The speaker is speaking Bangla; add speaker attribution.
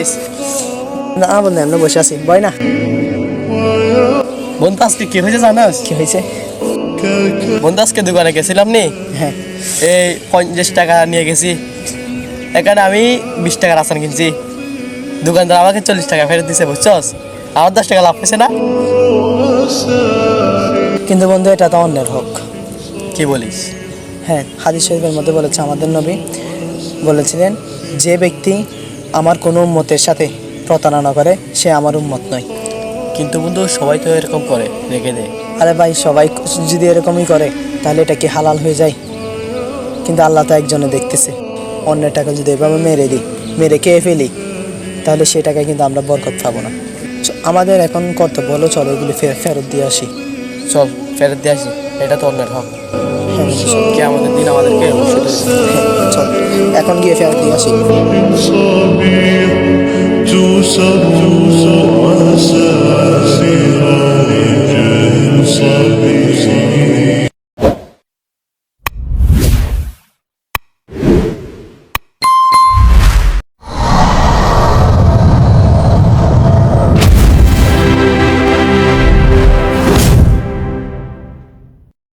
Speaker 1: বসিস।
Speaker 2: না বন্ধু আমরা বসে আছি, বয় না।
Speaker 1: বন্ধু আজকে কি হয়েছে জানাস?
Speaker 2: কি হয়েছে?
Speaker 1: বন্ধু আজকে দোকানে গেছিলাম নি,
Speaker 2: হ্যাঁ
Speaker 1: এই 50 টাকা নিয়ে গেছি। এখানে আমি 20 টাকার আসান কিনছি, দোকানদার আমাকে 40 টাকা ফেরত দিছে, বুঝছস? আমার 10 টাকা লাভ পেয়েছে না?
Speaker 2: কিন্তু বন্ধু এটা তো অন্যের হক।
Speaker 1: কি বলিস?
Speaker 2: হ্যাঁ, হাদিস শরীফের মধ্যে বলেছে, আমাদের নবী বলেছিলেন, যে ব্যক্তি আমার কোনো উম্মতের সাথে প্রতারণা করে সে আমার উম্মত নয়।
Speaker 1: কিন্তু বন্ধু সবাই তো এরকম করে, রেখে দেয়।
Speaker 2: আরে ভাই, সবাই যদি এরকমই করে তাহলে এটা কি হালাল হয়ে যায়? কিন্তু আল্লাহ তো একজনে দেখতেছে। অন্যের টাকা যদি এভাবে মেরে দিই, মেরে খেয়ে ফেলি, তাহলে সেই টাকায় কিন্তু আমরা বরকত পাবো না। আমাদের এখন কর্তব্য হলো, চলো এগুলি ফেরত দিয়ে আসি।
Speaker 1: চল ফেরত দিয়ে আসি, এটা তো অন্যের হক।
Speaker 2: হ্যাঁ
Speaker 1: কি আমাদের দিন আমাদেরকে অবশ্যই দেবে।
Speaker 2: হ্যাঁ, চল এখন গিয়ে ফেরত দিয়ে আসি।